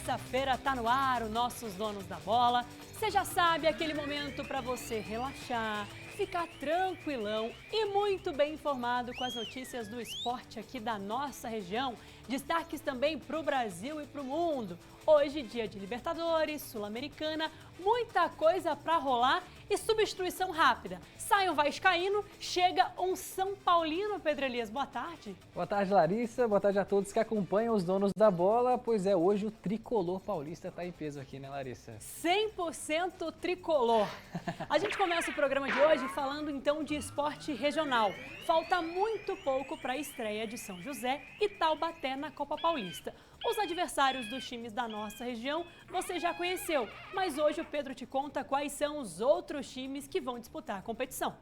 terça-feira tá no ar, o Nossos Donos da Bola. Você já sabe, aquele momento para você relaxar, ficar tranquilão e muito bem informado com as notícias do esporte aqui da nossa região. Destaques também para o Brasil e para o mundo. Hoje, dia de Libertadores, Sul-Americana, muita coisa para rolar e substituição rápida. Sai um vascaíno, chega um São Paulino. Pedro Elias, boa tarde. Boa tarde, Larissa. Boa tarde a todos que acompanham os Donos da Bola. Pois é, hoje o tricolor paulista está em peso aqui, né, Larissa? 100% tricolor. A gente começa o programa de hoje falando então de esporte regional. Falta muito pouco para a estreia de São José e Taubaté na Copa Paulista. Os adversários dos times da nossa região você já conheceu, mas hoje o Pedro te conta quais são os outros times que vão disputar a competição.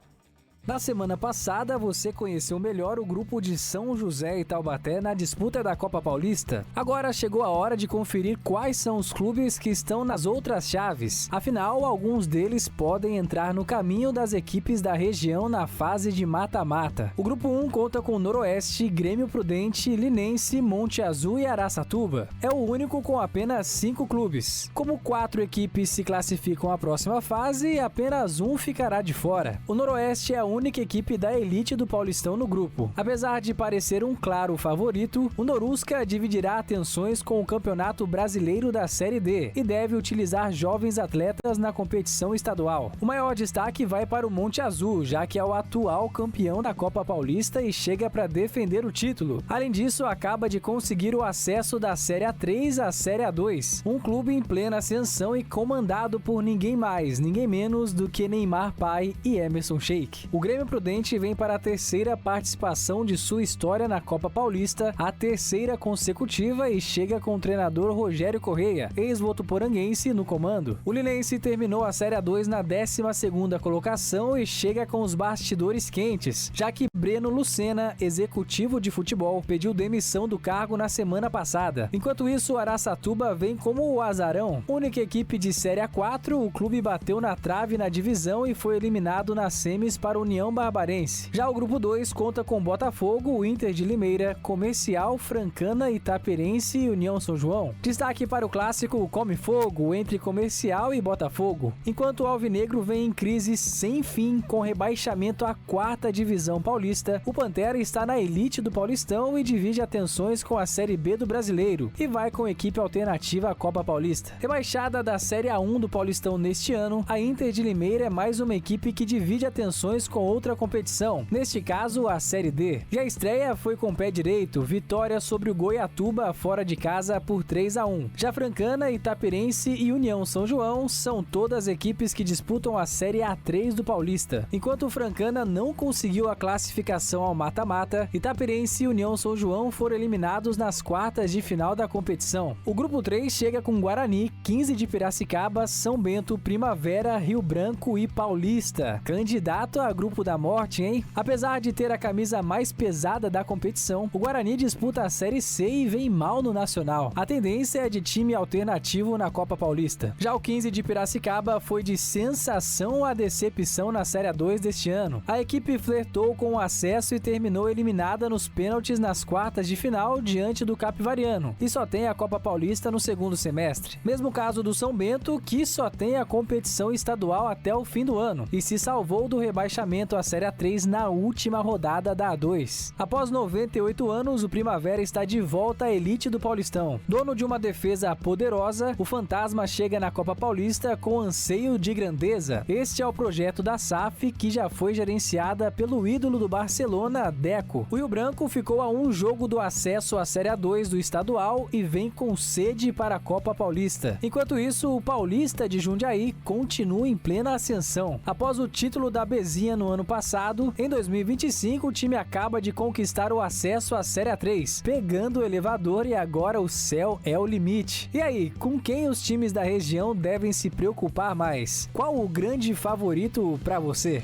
Na semana passada, você conheceu melhor o grupo de São José e Taubaté na disputa da Copa Paulista. Agora chegou a hora de conferir quais são os clubes que estão nas outras chaves. Afinal, alguns deles podem entrar no caminho das equipes da região na fase de mata-mata. O grupo 1 conta com Noroeste, Grêmio Prudente, Linense, Monte Azul e Araçatuba. É o único com apenas 5 clubes. Como 4 equipes se classificam à próxima fase, apenas um ficará de fora. O Noroeste é a única equipe da elite do Paulistão no grupo. Apesar de parecer um claro favorito, o Norusca dividirá atenções com o Campeonato Brasileiro da Série D e deve utilizar jovens atletas na competição estadual. O maior destaque vai para o Monte Azul, já que é o atual campeão da Copa Paulista e chega para defender o título. Além disso, acaba de conseguir o acesso da Série A3 à Série A2, um clube em plena ascensão e comandado por ninguém mais, ninguém menos do que Neymar Pai e Emerson Sheik. O Grêmio Prudente vem para a terceira participação de sua história na Copa Paulista, a terceira consecutiva, e chega com o treinador Rogério Correia, ex-votuporanguense, no comando. O Linense terminou a Série A2 na 12ª colocação e chega com os bastidores quentes, já que Breno Lucena, executivo de futebol, pediu demissão do cargo na semana passada. Enquanto isso, o Araçatuba vem como o azarão. Única equipe de Série A4, o clube bateu na trave na divisão e foi eliminado nas semis para o União Barbarense. Já o grupo 2 conta com Botafogo, o Inter de Limeira, Comercial, Francana, Itaperense e União São João. Destaque para o clássico Come Fogo entre Comercial e Botafogo, enquanto o Alvinegro vem em crise sem fim com rebaixamento à 4ª divisão paulista. O Pantera está na elite do Paulistão e divide atenções com a Série B do Brasileiro e vai com equipe alternativa à Copa Paulista. Rebaixada da Série A1 do Paulistão neste ano, a Inter de Limeira é mais uma equipe que divide atenções com outra competição, neste caso a Série D. Já a estreia foi com o pé direito, vitória sobre o Goiatuba fora de casa por 3-1. Já Francana, Itaperense e União São João são todas equipes que disputam a Série A3 do Paulista. Enquanto o Francana não conseguiu a classificação ao mata-mata, Itaperense e União São João foram eliminados nas quartas de final da competição. O grupo 3 chega com Guarani, 15 de Piracicaba, São Bento, Primavera, Rio Branco e Paulista. Candidato a grupo da morte, hein? Apesar de ter a camisa mais pesada da competição, o Guarani disputa a Série C e vem mal no Nacional. A tendência é de time alternativo na Copa Paulista. Já o 15 de Piracicaba foi de sensação a decepção na Série A2 deste ano. A equipe flertou com o acesso e terminou eliminada nos pênaltis nas quartas de final diante do Capivariano, e só tem a Copa Paulista no segundo semestre. Mesmo caso do São Bento, que só tem a competição estadual até o fim do ano e se salvou do rebaixamento à Série A3 na última rodada da A2. Após 98 anos, o Primavera está de volta à elite do Paulistão. Dono de uma defesa poderosa, o Fantasma chega na Copa Paulista com anseio de grandeza. Este é o projeto da SAF, que já foi gerenciada pelo ídolo do Barcelona, Deco. O Rio Branco ficou a um jogo do acesso à Série A2 do estadual e vem com sede para a Copa Paulista. Enquanto isso, o Paulista de Jundiaí continua em plena ascensão. Após o título da Bezinha no ano passado, em 2025 o time acaba de conquistar o acesso à Série A3, pegando o elevador e agora o céu é o limite. E aí, com quem os times da região devem se preocupar mais? Qual o grande favorito para você?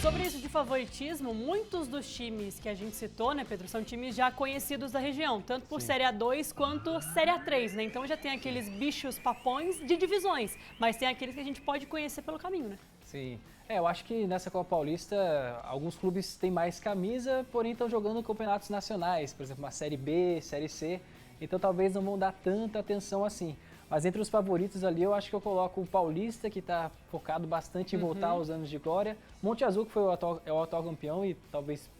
Sobre isso de favoritismo, muitos dos times que a gente citou, né, Pedro, são times já conhecidos da região, tanto por Série A2 quanto Série A3, né? Então já tem aqueles bichos papões de divisões, mas tem aqueles que a gente pode conhecer pelo caminho, né? Sim. Eu acho que nessa Copa Paulista alguns clubes têm mais camisa, porém estão jogando campeonatos nacionais, por exemplo, uma Série B, Série C. então talvez não vão dar tanta atenção assim. Mas entre os favoritos ali, eu acho que eu coloco o Paulista, que está focado bastante em voltar aos anos de glória. Monte Azul, que foi o atual campeão, e talvez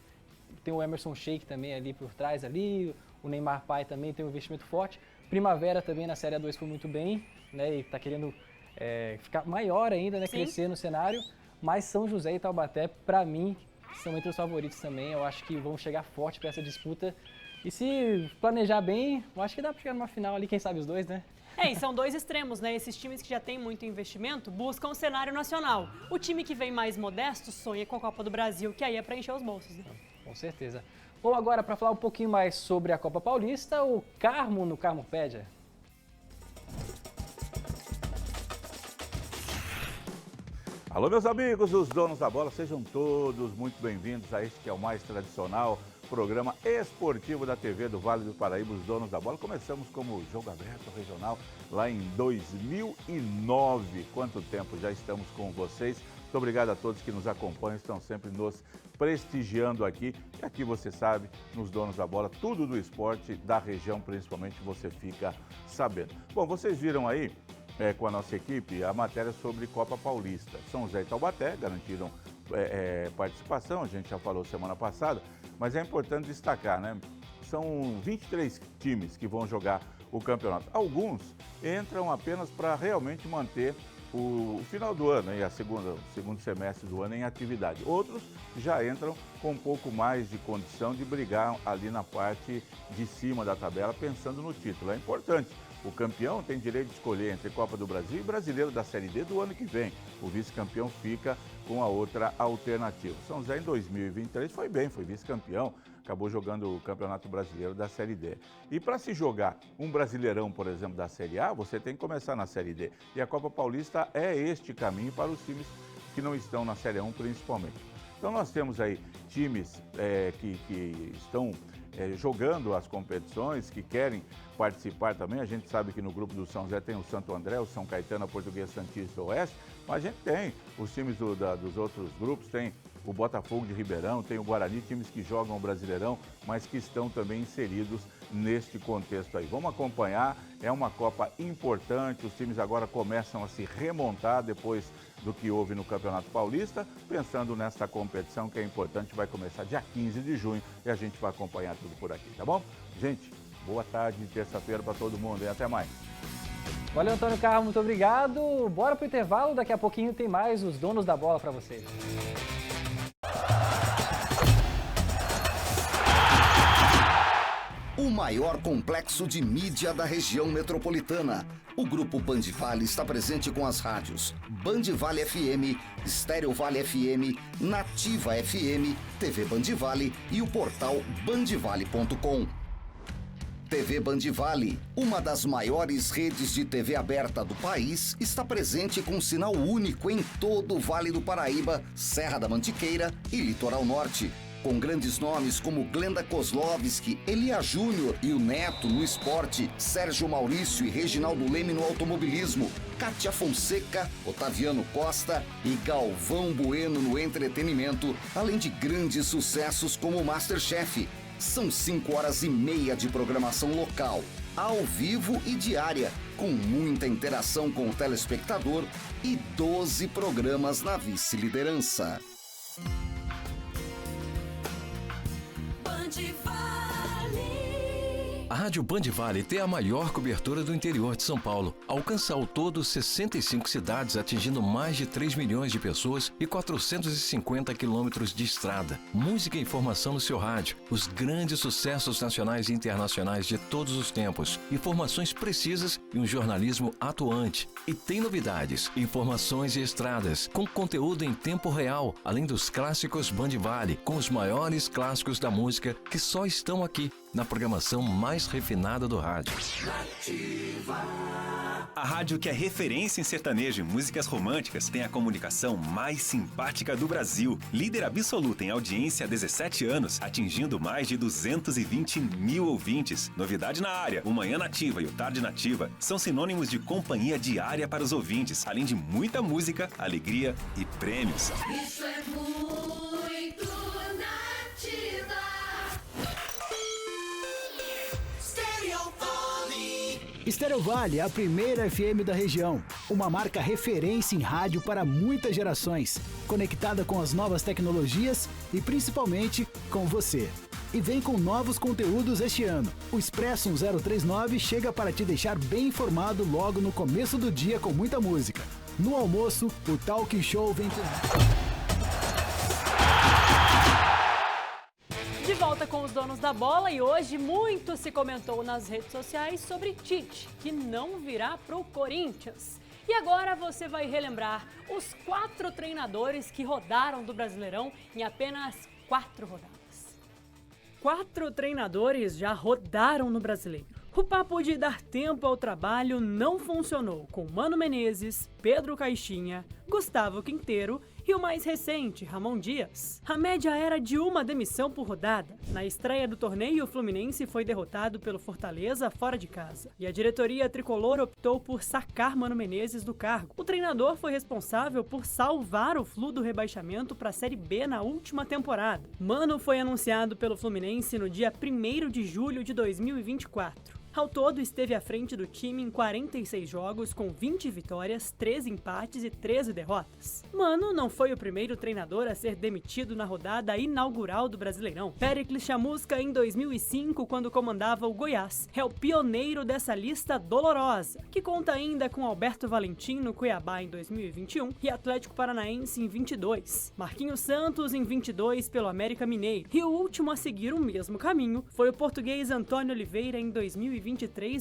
tem o Emerson Sheik também ali por trás ali, o Neymar Pai também tem um investimento forte. Primavera também na Série A2 foi muito bem, né, e está querendo ficar maior ainda, né, crescer no cenário. Mas São José e Taubaté, para mim, são entre os favoritos também. Eu acho que vão chegar forte para essa disputa. E se planejar bem, eu acho que dá para chegar numa final ali, quem sabe os dois, né? E são dois extremos, né? Esses times que já têm muito investimento buscam o cenário nacional. O time que vem mais modesto sonha com a Copa do Brasil, que aí é para encher os bolsos, né? Com certeza. Bom, agora para falar um pouquinho mais sobre a Copa Paulista, o Carmo no Carmopédia. Alô, meus amigos, os donos da bola, sejam todos muito bem-vindos a este que é o mais tradicional programa esportivo da TV do Vale do Paraíba, os donos da bola. Começamos como jogo aberto regional lá em 2009. Quanto tempo já estamos com vocês. Muito obrigado a todos que nos acompanham, estão sempre nos prestigiando aqui. E aqui você sabe, nos donos da bola, tudo do esporte da região, principalmente, você fica sabendo. Bom, vocês viram aí, com a nossa equipe, a matéria sobre Copa Paulista. São José e Taubaté garantiram participação, a gente já falou semana passada, mas é importante destacar, né? São 23 times que vão jogar o campeonato. Alguns entram apenas para realmente manter o final do ano, o segundo semestre do ano em atividade. Outros já entram com um pouco mais de condição de brigar ali na parte de cima da tabela, pensando no título. É importante. O campeão tem direito de escolher entre Copa do Brasil e Brasileiro da Série D do ano que vem. O vice-campeão fica com a outra alternativa. São José em 2023 foi bem, foi vice-campeão, acabou jogando o Campeonato Brasileiro da Série D. E para se jogar um Brasileirão, por exemplo, da Série A, você tem que começar na Série D. E a Copa Paulista é este caminho para os times que não estão na Série A1 principalmente. Então nós temos aí times que estão jogando as competições, que querem participar também. A gente sabe que no grupo do São José tem o Santo André, o São Caetano, a Portuguesa Santista e o Oeste, mas a gente tem os times dos outros grupos, tem o Botafogo de Ribeirão, tem o Guarani, times que jogam o Brasileirão, mas que estão também inseridos neste contexto aí. Vamos acompanhar, é uma Copa importante, os times agora começam a se remontar depois do que houve no Campeonato Paulista, pensando nesta competição que é importante, vai começar dia 15 de junho e a gente vai acompanhar tudo por aqui, tá bom? Gente, boa tarde de terça-feira para todo mundo e até mais. Valeu, Antônio Carmo, muito obrigado. Bora pro intervalo, daqui a pouquinho tem mais os donos da bola para vocês. O maior complexo de mídia da região metropolitana. O Grupo Band Vale está presente com as rádios Band Vale FM, Estéreo Vale FM, Nativa FM, TV Band Vale e o portal bandvale.com. TV Band Vale, uma das maiores redes de TV aberta do país, está presente com sinal único em todo o Vale do Paraíba, Serra da Mantiqueira e Litoral Norte. Com grandes nomes como Glenda Kozlovski, Elia Júnior e o Neto no esporte, Sérgio Maurício e Reginaldo Leme no automobilismo, Kátia Fonseca, Otaviano Costa e Galvão Bueno no entretenimento, além de grandes sucessos como Masterchef. São 5 horas e meia de programação local, ao vivo e diária, com muita interação com o telespectador e 12 programas na vice-liderança. A Rádio Band Vale tem a maior cobertura do interior de São Paulo. Alcança ao todo 65 cidades, atingindo mais de 3 milhões de pessoas e 450 quilômetros de estrada. Música e informação no seu rádio. Os grandes sucessos nacionais e internacionais de todos os tempos. Informações precisas e um jornalismo atuante. E tem novidades, informações e estradas, com conteúdo em tempo real, além dos clássicos Band Vale, com os maiores clássicos da música que só estão aqui, na programação mais refinada do rádio. A rádio que é referência em sertanejo e músicas românticas tem a comunicação mais simpática do Brasil. Líder absoluta em audiência há 17 anos, atingindo mais de 220 mil ouvintes. Novidade na área, o Manhã Nativa e o Tarde Nativa são sinônimos de companhia diária para os ouvintes, além de muita música, alegria e prêmios. Isso é muito Nativa. Stereo Estéreo Vale, a primeira FM da região. Uma marca referência em rádio para muitas gerações. Conectada com as novas tecnologias e principalmente com você. E vem com novos conteúdos este ano. O Expresso 1039 chega para te deixar bem informado logo no começo do dia com muita música. No almoço, o Talk Show vem com... De volta com os donos da bola e hoje muito se comentou nas redes sociais sobre Tite, que não virá pro Corinthians. E agora você vai relembrar os 4 treinadores que rodaram do Brasileirão em apenas 4 rodadas. 4 treinadores já rodaram no Brasileiro. O papo de dar tempo ao trabalho não funcionou com Mano Menezes, Pedro Caixinha, Gustavo Quinteiro e o mais recente, Ramon Dias. A média era de uma demissão por rodada. Na estreia do torneio, o Fluminense foi derrotado pelo Fortaleza fora de casa. E a diretoria tricolor optou por sacar Mano Menezes do cargo. O treinador foi responsável por salvar o Flu do rebaixamento para a Série B na última temporada. Mano foi anunciado pelo Fluminense no dia 1º de julho de 2024. Ao todo, esteve à frente do time em 46 jogos, com 20 vitórias, 13 empates e 13 derrotas. Mano não foi o primeiro treinador a ser demitido na rodada inaugural do Brasileirão. Péricles Chamusca, em 2005, quando comandava o Goiás, é o pioneiro dessa lista dolorosa, que conta ainda com Alberto Valentim no Cuiabá em 2021 e Atlético Paranaense em 22. Marquinhos Santos em 22 pelo América Mineiro. E o último a seguir o mesmo caminho foi o português Antônio Oliveira em 2023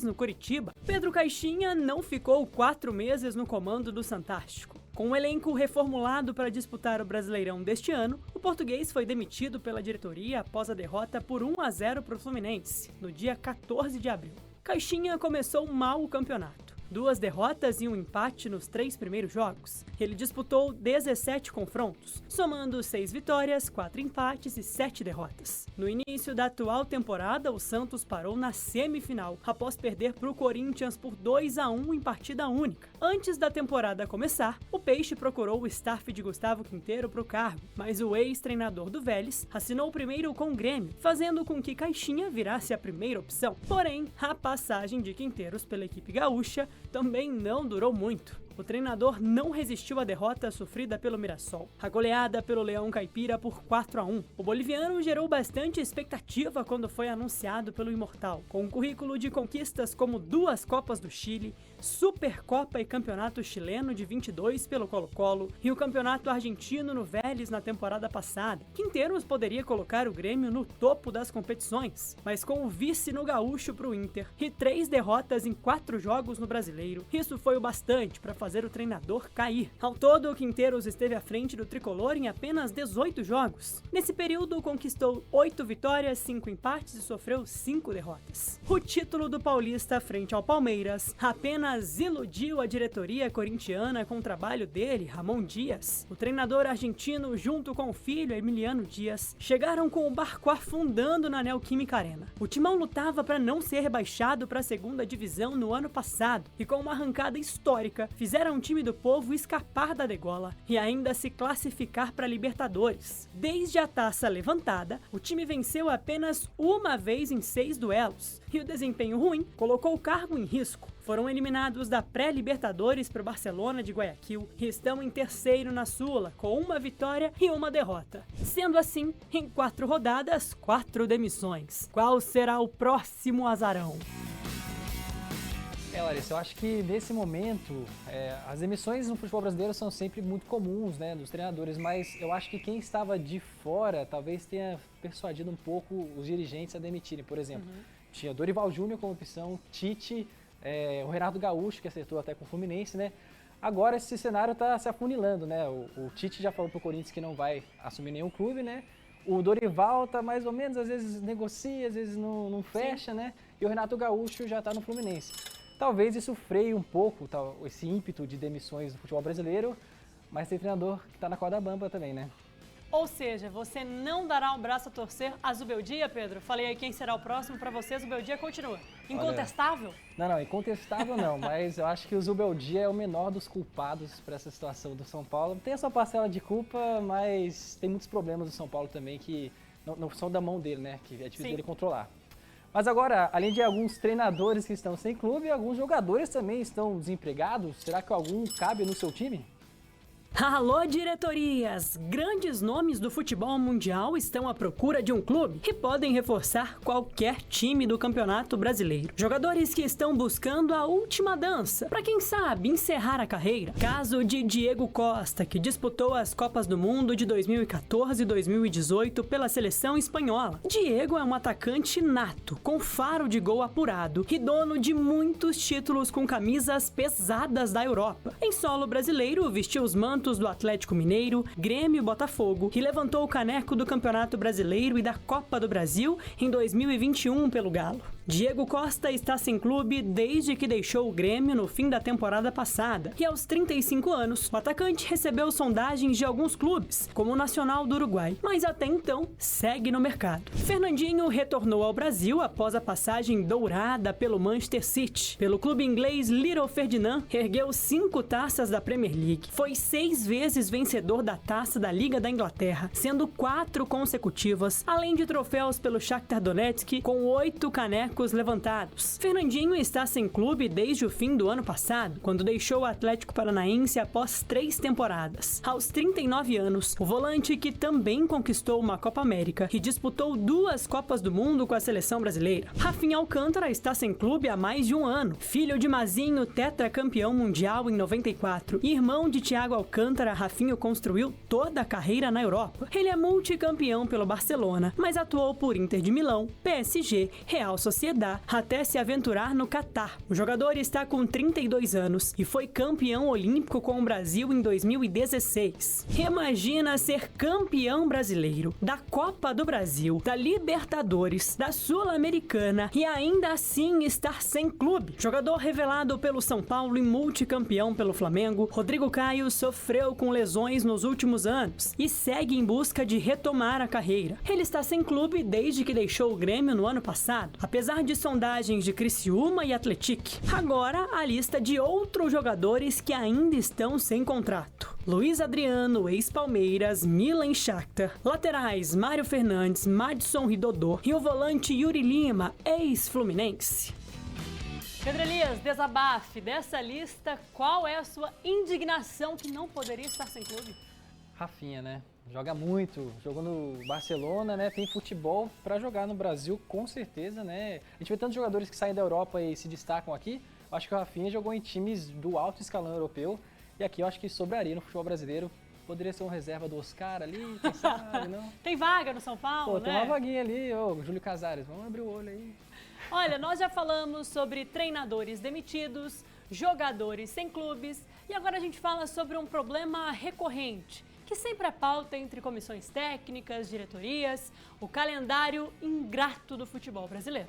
no Coritiba. Pedro Caixinha não ficou 4 meses no comando do Santástico. Com um elenco reformulado para disputar o Brasileirão deste ano, o português foi demitido pela diretoria após a derrota por 1-0 para o Fluminense, no dia 14 de abril. Caixinha começou mal o campeonato. 2 derrotas e um empate nos 3 primeiros jogos. Ele disputou 17 confrontos, somando 6 vitórias, 4 empates e 7 derrotas. No início da atual temporada, o Santos parou na semifinal, após perder para o Corinthians por 2-1 em partida única. Antes da temporada começar, o Peixe procurou o staff de Gustavo Quinteiro para o cargo, mas o ex-treinador do Vélez assinou primeiro com o Grêmio, fazendo com que Caixinha virasse a primeira opção. Porém, a passagem de Quinteiros pela equipe gaúcha também não durou muito. O treinador não resistiu à derrota sofrida pelo Mirassol, a goleada pelo Leão Caipira por 4-1. O boliviano gerou bastante expectativa quando foi anunciado pelo Imortal, com um currículo de conquistas como 2 Copas do Chile, Supercopa e Campeonato Chileno de 22 pelo Colo-Colo e o Campeonato Argentino no Vélez na temporada passada. Quinteiros poderia colocar o Grêmio no topo das competições, mas com o vice no Gaúcho para o Inter e 3 derrotas em 4 jogos no Brasileiro, isso foi o bastante para fazer o treinador cair. Ao todo, o Quinteiros esteve à frente do tricolor em apenas 18 jogos. Nesse período, conquistou 8 vitórias, 5 empates e sofreu 5 derrotas. O título do Paulista frente ao Palmeiras apenas iludiu a diretoria corintiana com o trabalho dele, Ramon Dias. O treinador argentino, junto com o filho Emiliano Dias, chegaram com o barco afundando na Neoquímica Arena. O timão lutava para não ser rebaixado para a segunda divisão no ano passado e com uma arrancada histórica fizeram o time do povo escapar da degola e ainda se classificar para Libertadores. Desde a taça levantada, o time venceu apenas uma vez em 6 duelos e o desempenho ruim colocou o cargo em risco. Foram eliminados da pré-Libertadores para o Barcelona de Guayaquil e estão em terceiro na Sula, com 1 vitória e 1 derrota. Sendo assim, em 4 rodadas, 4 demissões. Qual será o próximo azarão? Larissa, eu acho que nesse momento, as demissões no futebol brasileiro são sempre muito comuns, né, dos treinadores, mas eu acho que quem estava de fora talvez tenha persuadido um pouco os dirigentes a demitirem. Por exemplo, tinha Dorival Júnior como opção, Tite, o Renato Gaúcho, que acertou até com o Fluminense, né? Agora esse cenário está se afunilando, né? O Tite já falou pro Corinthians que não vai assumir nenhum clube, né? O Dorival tá mais ou menos, às vezes negocia, às vezes não fecha, né? E o Renato Gaúcho já está no Fluminense. Talvez isso freie um pouco esse ímpeto de demissões do futebol brasileiro, mas tem treinador que está na corda bamba também, né? Ou seja, você não dará um braço a torcer a Zubeldia, Pedro? Falei aí quem será o próximo para você, Zubeldia continua. Incontestável? Não, incontestável não, mas eu acho que o Zubeldia é o menor dos culpados para essa situação do São Paulo. Tem a sua parcela de culpa, mas tem muitos problemas do São Paulo também que não são da mão dele, né? Que é difícil dele controlar. Mas agora, além de alguns treinadores que estão sem clube, alguns jogadores também estão desempregados. Será que algum cabe no seu time? Alô, diretorias! Grandes nomes do futebol mundial estão à procura de um clube e podem reforçar qualquer time do Campeonato Brasileiro. Jogadores que estão buscando a última dança, para quem sabe encerrar a carreira. Caso de Diego Costa, que disputou as Copas do Mundo de 2014 e 2018 pela seleção espanhola. Diego é um atacante nato, com faro de gol apurado e dono de muitos títulos com camisas pesadas da Europa. Em solo brasileiro, vestiu os mantos do Atlético Mineiro, Grêmio e Botafogo e levantou o caneco do Campeonato Brasileiro e da Copa do Brasil em 2021 pelo Galo. Diego Costa está sem clube desde que deixou o Grêmio no fim da temporada passada e aos 35 anos, o atacante recebeu sondagens de alguns clubes, como o Nacional do Uruguai, mas até então segue no mercado. Fernandinho retornou ao Brasil após a passagem dourada pelo Manchester City. Pelo clube inglês Little Ferdinand, ergueu 5 taças da Premier League. Foi 6 vezes vencedor da Taça da Liga da Inglaterra, sendo 4 consecutivas, além de troféus pelo Shakhtar Donetsk, com 8 canecos levantados. Fernandinho está sem clube desde o fim do ano passado, quando deixou o Atlético Paranaense após 3 temporadas. Aos 39 anos, o volante, que também conquistou uma Copa América e disputou 2 Copas do Mundo com a seleção brasileira. Rafinha Alcântara está sem clube há mais de um ano. Filho de Mazinho, tetracampeão mundial em 94, e irmão de Thiago Alcântara, Rafinho construiu toda a carreira na Europa. Ele é multicampeão pelo Barcelona, mas atuou por Inter de Milão, PSG, Real Sociedad, até se aventurar no Catar. O jogador está com 32 anos e foi campeão olímpico com o Brasil em 2016. Imagina ser campeão brasileiro, da Copa do Brasil, da Libertadores, da Sul-Americana e ainda assim estar sem clube. Jogador revelado pelo São Paulo e multicampeão pelo Flamengo, Rodrigo Caio sofreu com lesões nos últimos anos e segue em busca de retomar a carreira. Ele está sem clube desde que deixou o Grêmio no ano passado, apesar de sondagens de Criciúma e Atlético. Agora, a lista de outros jogadores que ainda estão sem contrato. Luiz Adriano, ex-Palmeiras, Milan e Shakhtar. Laterais, Mário Fernandes, Madison e Dodô. E o volante Yuri Lima, ex-Fluminense. Pedro Elias, desabafe dessa lista, qual é a sua indignação que não poderia estar sem clube? Rafinha, né? Joga muito, jogou no Barcelona, né? Tem futebol para jogar no Brasil, com certeza, né? A gente vê tantos jogadores que saem da Europa e se destacam aqui. Eu acho que o Rafinha jogou em times do alto escalão europeu e aqui eu acho que sobraria no futebol brasileiro. Poderia ser um reserva do Oscar ali, quem sabe, não? Tem vaga no São Paulo, né? Tem uma vaguinha ali, ô, Júlio Casares, vamos abrir o olho aí. Olha, nós já falamos sobre treinadores demitidos, jogadores sem clubes e agora a gente fala sobre um problema recorrente, que sempre é pauta entre comissões técnicas, diretorias, o calendário ingrato do futebol brasileiro.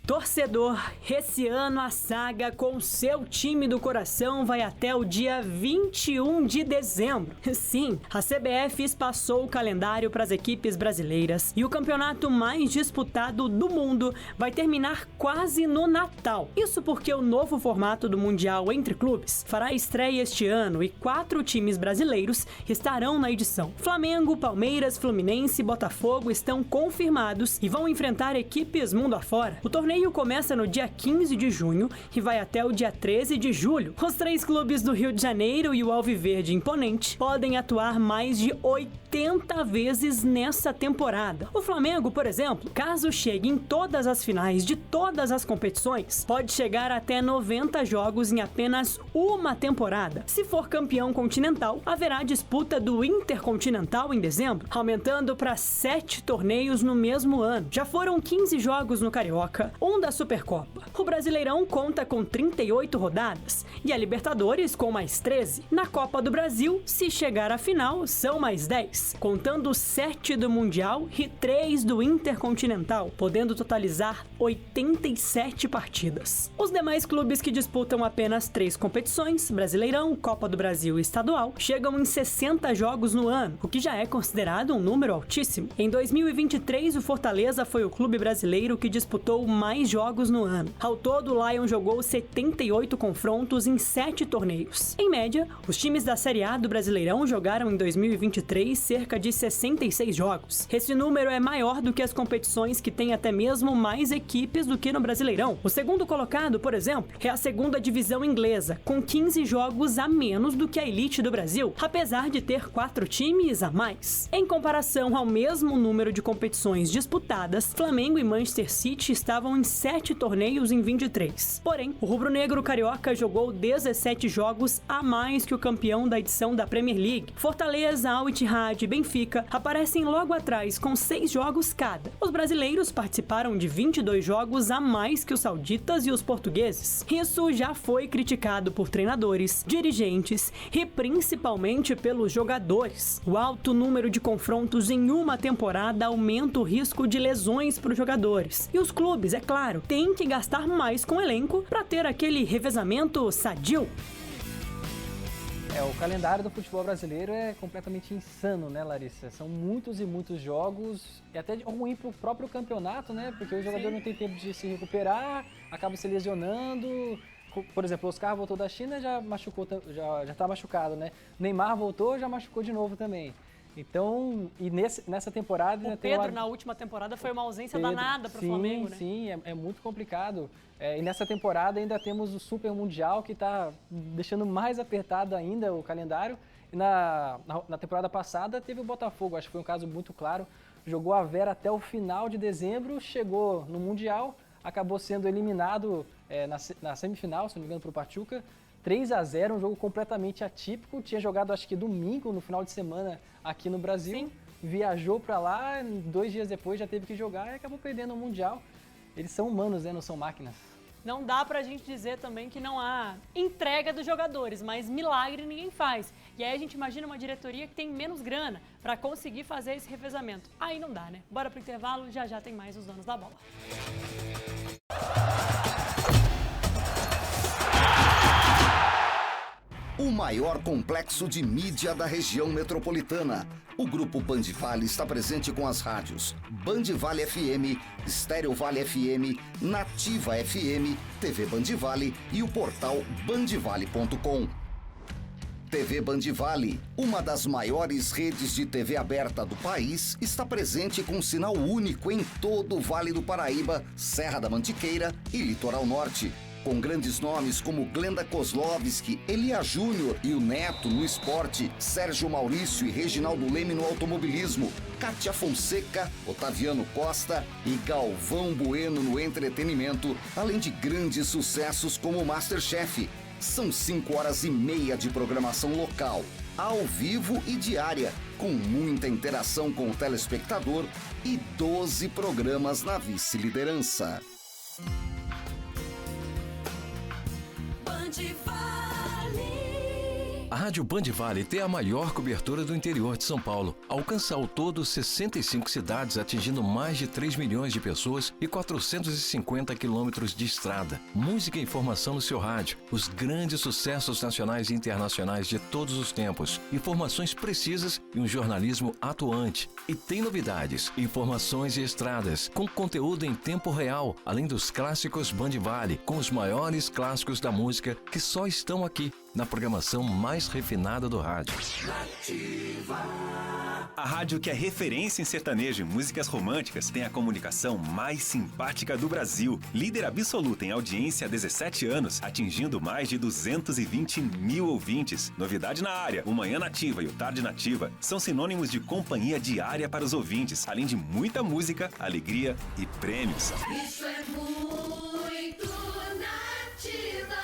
Torcedor, esse ano a saga com seu time do coração vai até o dia 21 de dezembro. Sim, a CBF espaçou o calendário para as equipes brasileiras e o campeonato mais disputado do mundo vai terminar quase no Natal. Isso porque o novo formato do Mundial entre clubes fará estreia este ano e 4 times brasileiros estarão na edição. Flamengo, Palmeiras, Fluminense e Botafogo estão confirmados e vão enfrentar equipes mundo afora. O torneio começa no dia 15 de junho e vai até o dia 13 de julho. Os 3 clubes do Rio de Janeiro e o Alviverde Imponente podem atuar mais de 80 vezes nessa temporada. O Flamengo, por exemplo, caso chegue em todas as finais de todas as competições, pode chegar até 90 jogos em apenas uma temporada. Se for campeão continental, haverá disputa do Intercontinental em dezembro, aumentando para 7 torneios no mesmo ano. Já foram 15 jogos no Carioca, um da Supercopa. O Brasileirão conta com 38 rodadas e a Libertadores com mais 13. Na Copa do Brasil, se chegar à final, são mais 10, contando 7 do Mundial e 3 do Intercontinental, podendo totalizar 87 partidas. Os demais clubes que disputam apenas 3 competições, Brasileirão, Copa do Brasil e Estadual, chegam em 60 jogos no ano, o que já é considerado um número altíssimo. Em 2023, o Fortaleza foi o clube brasileiro que disputou mais mais jogos no ano. Ao todo, o Lion jogou 78 confrontos em 7 torneios. Em média, os times da Série A do Brasileirão jogaram em 2023 cerca de 66 jogos. Esse número é maior do que as competições que têm até mesmo mais equipes do que no Brasileirão. O segundo colocado, por exemplo, é a segunda divisão inglesa, com 15 jogos a menos do que a elite do Brasil, apesar de ter 4 times a mais. Em comparação ao mesmo número de competições disputadas, Flamengo e Manchester City estavam em 7 torneios em 23. Porém, o rubro-negro carioca jogou 17 jogos a mais que o campeão da edição da Premier League. Fortaleza, Al Ittihad e Benfica aparecem logo atrás com 6 jogos cada. Os brasileiros participaram de 22 jogos a mais que os sauditas e os portugueses. Isso já foi criticado por treinadores, dirigentes e principalmente pelos jogadores. O alto número de confrontos em uma temporada aumenta o risco de lesões para os jogadores. E os clubes, é claro, têm que gastar mais com o elenco para ter aquele revezamento sadio. O calendário do futebol brasileiro é completamente insano, né, Larissa? São muitos e muitos jogos, e até ruim pro próprio campeonato, né? Porque o jogador não tem tempo de se recuperar, acaba se lesionando. Por exemplo, o Oscar voltou da China, já machucou, já tá machucado, né? Neymar voltou, já machucou de novo também. Então, e nessa temporada... O Pedro, na última temporada, foi uma ausência danada para o Flamengo, né? Sim, é muito complicado. E nessa temporada ainda temos o Super Mundial, que está deixando mais apertado ainda o calendário. E na temporada passada teve o Botafogo, acho que foi um caso muito claro. Jogou a Vera até o final de dezembro, chegou no Mundial, acabou sendo eliminado na semifinal, se não me engano, para o Pachuca. 3-0, um jogo completamente atípico. Tinha jogado, acho que domingo, no final de semana, aqui no Brasil. Sim. Viajou para lá, 2 dias depois já teve que jogar e acabou perdendo o Mundial. Eles são humanos, né? Não são máquinas. Não dá pra gente dizer também que não há entrega dos jogadores, mas milagre ninguém faz. E aí a gente imagina uma diretoria que tem menos grana pra conseguir fazer esse revezamento. Aí não dá, né? Bora pro intervalo, já tem mais os donos da bola. O maior complexo de mídia da região metropolitana. O Grupo Band Vale está presente com as rádios Band Vale FM, Estéreo Vale FM, Nativa FM, TV Band Vale e o portal bandvale.com. TV Band Vale, uma das maiores redes de TV aberta do país, está presente com sinal único em todo o Vale do Paraíba, Serra da Mantiqueira e Litoral Norte. Com grandes nomes como Glenda Kozlovski, Elia Júnior e o Neto no esporte, Sérgio Maurício e Reginaldo Leme no automobilismo, Kátia Fonseca, Otaviano Costa e Galvão Bueno no entretenimento, além de grandes sucessos como MasterChef. São 5h30 de programação local, ao vivo e diária, com muita interação com o telespectador e 12 programas na vice-liderança. A Rádio Band Vale tem a maior cobertura do interior de São Paulo. Alcança ao todo 65 cidades, atingindo mais de 3 milhões de pessoas e 450 quilômetros de estrada. Música e informação no seu rádio. Os grandes sucessos nacionais e internacionais de todos os tempos. Informações precisas e um jornalismo atuante. E tem novidades, informações e estradas, com conteúdo em tempo real, além dos clássicos Band Vale, com os maiores clássicos da música que só estão aqui, na programação mais refinada do rádio. A rádio que é referência em sertanejo e músicas românticas tem a comunicação mais simpática do Brasil. Líder absoluta em audiência há 17 anos, atingindo mais de 220 mil ouvintes. Novidade na área, o Manhã Nativa e o Tarde Nativa são sinônimos de companhia diária para os ouvintes, além de muita música, alegria e prêmios. Isso é muito Nativa.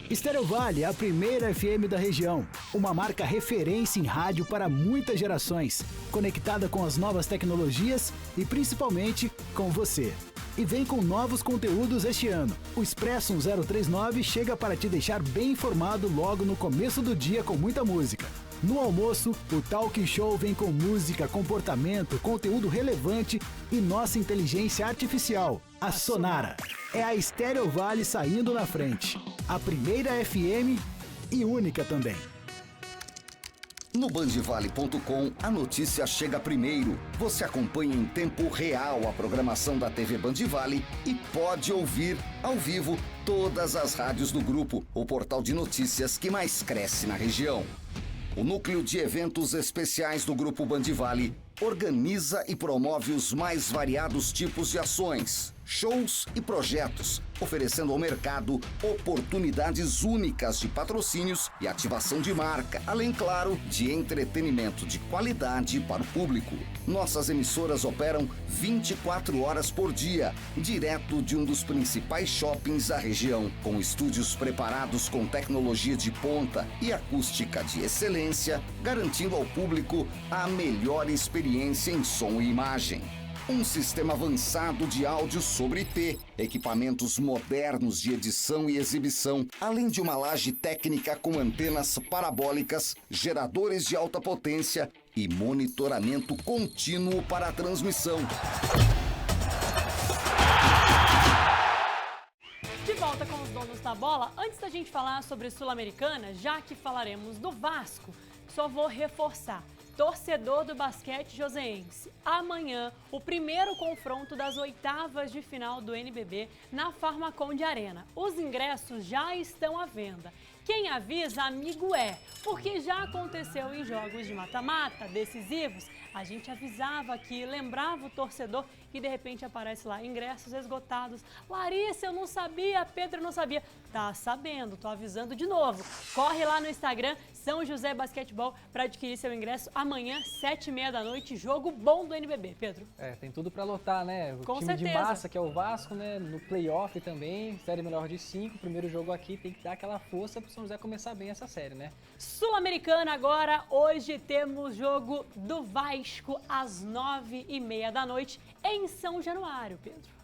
Estéreo Vale é a primeira FM da região, uma marca referência em rádio para muitas gerações, conectada com as novas tecnologias e principalmente com você. E vem com novos conteúdos este ano. O Expresso 1039 chega para te deixar bem informado logo no começo do dia com muita música. No almoço, o Talk Show vem com música, comportamento, conteúdo relevante e nossa inteligência artificial, a Sonara. É a Estéreo Vale saindo na frente. A primeira FM e única também. No bandvale.com, a notícia chega primeiro. Você acompanha em tempo real a programação da TV Bandvale e pode ouvir, ao vivo, todas as rádios do grupo, o portal de notícias que mais cresce na região. O núcleo de eventos especiais do Grupo Bandvale organiza e promove os mais variados tipos de ações, shows e projetos, oferecendo ao mercado oportunidades únicas de patrocínios e ativação de marca, além, claro, de entretenimento de qualidade para o público. Nossas emissoras operam 24 horas por dia, direto de um dos principais shoppings da região, com estúdios preparados com tecnologia de ponta e acústica de excelência, garantindo ao público a melhor experiência em som e imagem. Um sistema avançado de áudio sobre IP, equipamentos modernos de edição e exibição, além de uma laje técnica com antenas parabólicas, geradores de alta potência e monitoramento contínuo para a transmissão. De volta com os donos da bola, antes da gente falar sobre Sul-Americana, já que falaremos do Vasco, só vou reforçar. Torcedor do basquete joseense, amanhã o primeiro confronto das oitavas de final do NBB na Farmaconde Arena. Os ingressos já estão à venda. Quem avisa, amigo é, porque já aconteceu em jogos de mata-mata, decisivos, a gente avisava aqui, lembrava o torcedor e de repente aparece lá, ingressos esgotados. Larissa, eu não sabia, Pedro, eu não sabia. Tá sabendo, tô avisando de novo. Corre lá no Instagram, São José Basquetebol, para adquirir seu ingresso amanhã, 7h30 da noite, jogo bom do NBB, Pedro. Tem tudo pra lotar, né? O Com time certeza. de massa, que é o Vasco, né? No playoff também, série melhor de 5, primeiro jogo aqui, tem que dar aquela força pro São José começar bem essa série, né? Sul-Americana agora, hoje temos jogo do Vasco às 9h30 da noite em São Januário, Pedro.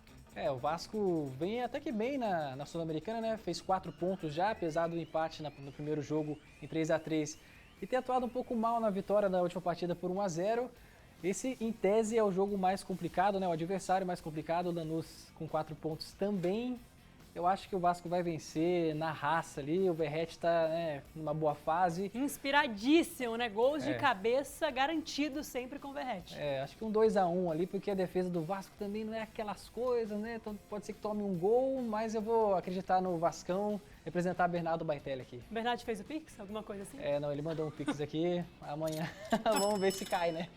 O Vasco vem até que bem na Sul-Americana, né? Fez 4 pontos já, apesar do empate no primeiro jogo em 3-3 e ter atuado um pouco mal na vitória da última partida por 1-0. Esse, em tese, é o jogo mais complicado, né? O adversário mais complicado, o Lanús com 4 pontos também. Eu acho que o Vasco vai vencer na raça ali, o Verratti está numa boa fase. Inspiradíssimo, né? Gols de cabeça garantidos sempre com o Verratti. Acho que um 2-1 ali, porque a defesa do Vasco também não é aquelas coisas, né? Então pode ser que tome um gol, mas eu vou acreditar no Vascão, representar Bernardo Baitelli aqui. O Bernardo fez o Pix? Alguma coisa assim? Não, ele mandou um Pix aqui, amanhã vamos ver se cai, né?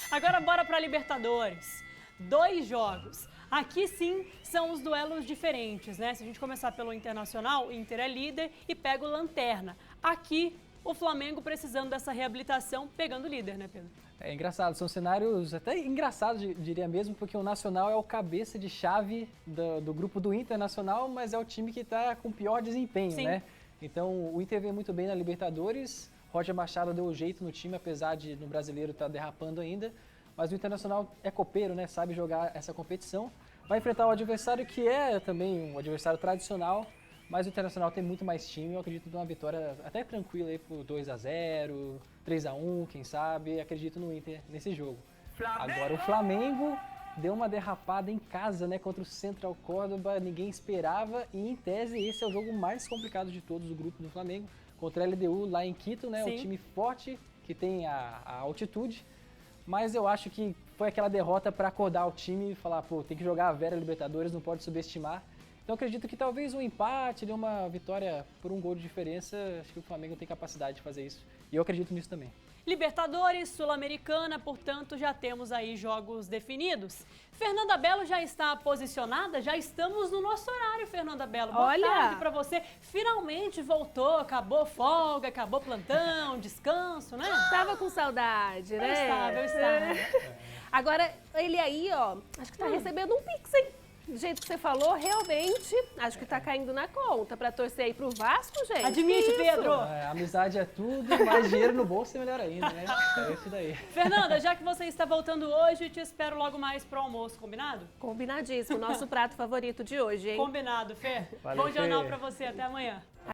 Agora bora para Libertadores. 2 jogos. Aqui sim são os duelos diferentes, né? Se a gente começar pelo Internacional, o Inter é líder e pega o Lanterna. Aqui, o Flamengo precisando dessa reabilitação, pegando o líder, né, Pedro? É engraçado, são cenários até engraçados, diria mesmo, porque o Nacional é o cabeça de chave do grupo do Internacional, mas é o time que está com pior desempenho, Sim. né? Então, o Inter vem muito bem na Libertadores, Roger Machado deu jeito no time, apesar de no brasileiro estar derrapando ainda, mas o Internacional é copeiro, né? Sabe jogar essa competição. Vai enfrentar o adversário que é também um adversário tradicional, mas o Internacional tem muito mais time. Eu acredito numa vitória até tranquila aí por 2-0, 3-1, quem sabe. Acredito no Inter nesse jogo. Agora o Flamengo deu uma derrapada em casa, né? Contra o Central Córdoba, ninguém esperava. E em tese esse é o jogo mais complicado de todos, o grupo do Flamengo. Contra a LDU lá em Quito, né? Sim. Um time forte que tem a altitude. Mas eu acho que foi aquela derrota para acordar o time e falar, pô, tem que jogar a Vera Libertadores, não pode subestimar. Então acredito que talvez um empate, uma vitória por um gol de diferença, acho que o Flamengo tem capacidade de fazer isso. E eu acredito nisso também. Libertadores, Sul-Americana, portanto, já temos aí jogos definidos. Fernanda Belo já está posicionada? Já estamos no nosso horário, Fernanda Belo. Boa tarde para você. Finalmente voltou, acabou folga, acabou plantão, descanso, né? Tava com saudade, né? Eu estava. Agora, ele aí, ó, acho que tá recebendo um pix, hein? Do jeito que você falou, realmente, acho que tá caindo na conta pra torcer aí pro Vasco, gente. Admite, Isso. Pedro. Amizade é tudo, mais dinheiro no bolso é melhor ainda, né? É isso daí. Fernanda, já que você está voltando hoje, te espero logo mais pro almoço, combinado? Combinadíssimo, nosso prato favorito de hoje, hein? Combinado, Fê. Valeu, Bom jornal Fê. pra você, até amanhã.